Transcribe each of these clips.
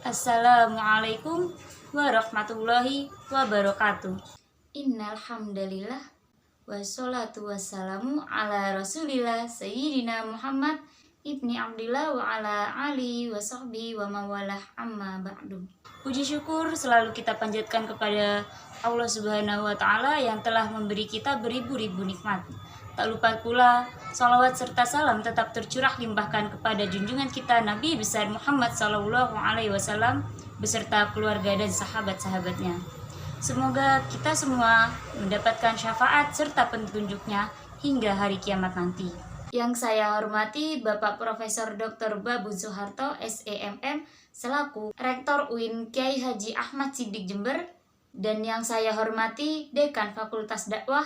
Assalamualaikum warahmatullahi wabarakatuh. Innal hamdalillah wassalatu wassalamu ala Rasulillah Sayyidina Muhammad ibni Abdillah wa ala alihi wa sahbihi wa mawalah amma ba'du. Puji syukur selalu kita panjatkan kepada Allah Subhanahu wa taala yang telah memberi kita beribu-ribu nikmat. Tak lupa pula salawat serta salam tetap tercurah limpahkan kepada junjungan kita Nabi besar Muhammad sallallahu alaihi wasallam beserta keluarga dan sahabat-sahabatnya. Semoga kita semua mendapatkan syafaat serta petunjuknya hingga hari kiamat nanti. Yang saya hormati Bapak Profesor Dr. Babun Soeharto SEMM selaku Rektor UIN Kiai Haji Ahmad Siddiq Jember, dan yang saya hormati Dekan Fakultas Dakwah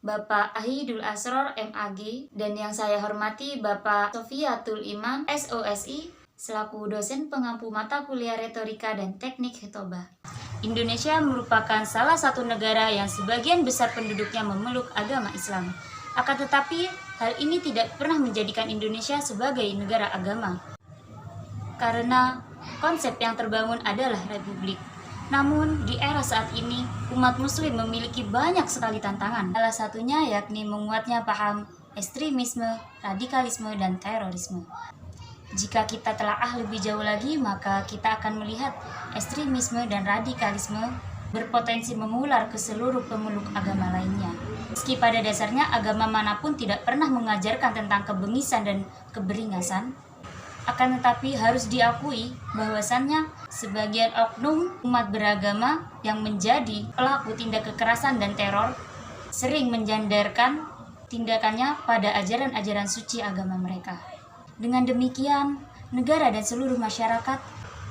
Bapak Ahidul Asror MAG, dan yang saya hormati Bapak Sofiatul Imam SOSI selaku dosen pengampu mata kuliah retorika dan teknik khotbah. Indonesia merupakan salah satu negara yang sebagian besar penduduknya memeluk agama Islam. Akan tetapi, hal ini tidak pernah menjadikan Indonesia sebagai negara agama. Karena konsep yang terbangun adalah republik. Namun, di era saat ini, umat muslim memiliki banyak sekali tantangan. Salah satunya yakni menguatnya paham ekstremisme, radikalisme, dan terorisme. Jika kita telaah lebih jauh lagi, maka kita akan melihat ekstremisme dan radikalisme berpotensi mengular ke seluruh pemeluk agama lainnya. Meski pada dasarnya agama manapun tidak pernah mengajarkan tentang kebengisan dan keberingasan, akan tetapi harus diakui bahwasannya sebagian oknum umat beragama yang menjadi pelaku tindak kekerasan dan teror sering menjandarkan tindakannya pada ajaran-ajaran suci agama mereka. Dengan demikian, negara dan seluruh masyarakat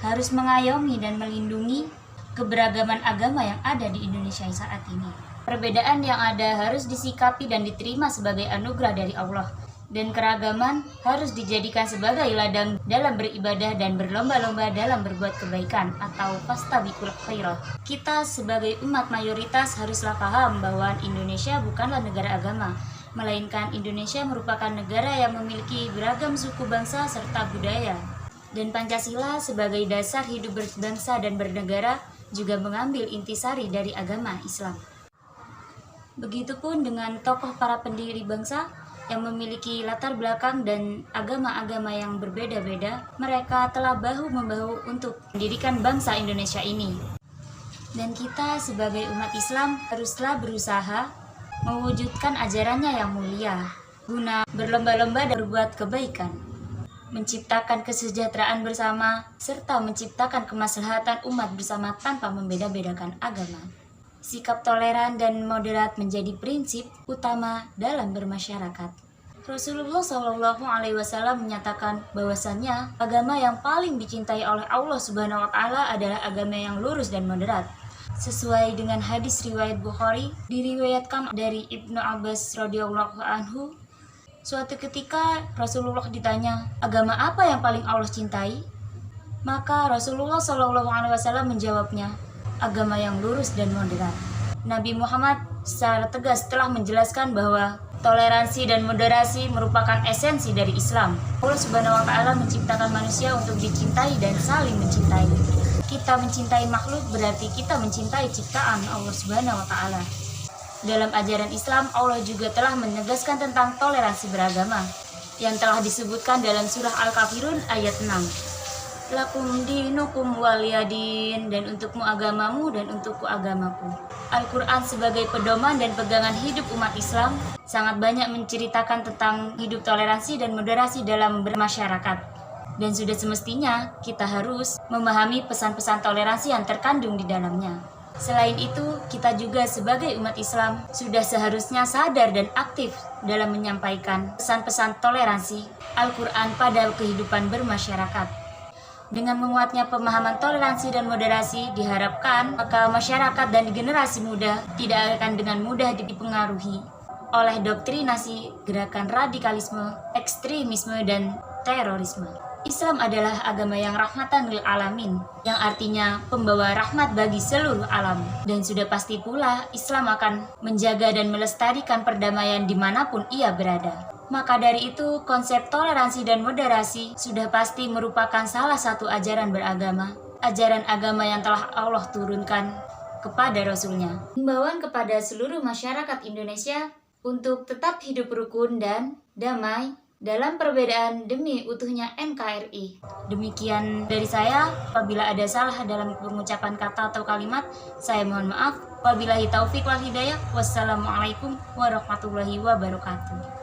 harus mengayomi dan melindungi keberagaman agama yang ada di Indonesia saat ini. Perbedaan yang ada harus disikapi dan diterima sebagai anugerah dari Allah. Dan keragaman harus dijadikan sebagai ladang dalam beribadah dan berlomba-lomba dalam berbuat kebaikan atau fastabiqul khairat. Kita sebagai umat mayoritas haruslah paham bahwa Indonesia bukanlah negara agama, melainkan Indonesia merupakan negara yang memiliki beragam suku bangsa serta budaya. Dan Pancasila sebagai dasar hidup berbangsa dan bernegara juga mengambil intisari dari agama Islam. Begitupun dengan tokoh para pendiri bangsa yang memiliki latar belakang dan agama-agama yang berbeda-beda, mereka telah bahu-membahu untuk mendirikan bangsa Indonesia ini. Dan kita sebagai umat Islam haruslah berusaha mewujudkan ajarannya yang mulia, guna berlomba-lomba dan berbuat kebaikan, menciptakan kesejahteraan bersama, serta menciptakan kemaslahatan umat bersama tanpa membeda-bedakan agama. Sikap toleran dan moderat menjadi prinsip utama dalam bermasyarakat. Rasulullah Shallallahu Alaihi Wasallam menyatakan bahwasannya agama yang paling dicintai oleh Allah Subhanahu Wa Taala adalah agama yang lurus dan moderat. Sesuai dengan hadis riwayat Bukhari, diriwayatkan dari Ibnu Abbas radhiyallahu anhu, suatu ketika Rasulullah ditanya, agama apa yang paling Allah cintai? Maka Rasulullah Shallallahu Alaihi Wasallam menjawabnya, agama yang lurus dan moderat. Nabi Muhammad secara tegas telah menjelaskan bahwa toleransi dan moderasi merupakan esensi dari Islam. Allah Subhanahu wa taala menciptakan manusia untuk dicintai dan saling mencintai. Kita mencintai makhluk berarti kita mencintai ciptaan Allah Subhanahu wa taala. Dalam ajaran Islam, Allah juga telah menegaskan tentang toleransi beragama yang telah disebutkan dalam surah Al-Kafirun ayat 6. Lakum dinukum waliyadin, dan untukmu agamamu dan untukku agamaku. Al-Quran sebagai pedoman dan pegangan hidup umat Islam sangat banyak menceritakan tentang hidup toleransi dan moderasi dalam bermasyarakat. Dan sudah semestinya kita harus memahami pesan-pesan toleransi yang terkandung di dalamnya. Selain itu, kita juga sebagai umat Islam sudah seharusnya sadar dan aktif dalam menyampaikan pesan-pesan toleransi Al-Quran pada kehidupan bermasyarakat. Dengan menguatnya pemahaman toleransi dan moderasi, diharapkan maka masyarakat dan generasi muda tidak akan dengan mudah dipengaruhi oleh doktrinasi, gerakan radikalisme, ekstremisme, dan terorisme. Islam adalah agama yang rahmatan lil alamin, yang artinya pembawa rahmat bagi seluruh alam. Dan sudah pasti pula Islam akan menjaga dan melestarikan perdamaian dimanapun ia berada. Maka dari itu, konsep toleransi dan moderasi sudah pasti merupakan salah satu ajaran beragama ajaran agama yang telah Allah turunkan kepada Rasulnya. Himbauan kepada seluruh masyarakat Indonesia untuk tetap hidup rukun dan damai dalam perbedaan demi utuhnya NKRI. Demikian dari saya. Apabila ada salah dalam pengucapan kata atau kalimat, saya mohon maaf. Wabillahi taufik wal hidayah. Wassalamualaikum warahmatullahi wabarakatuh.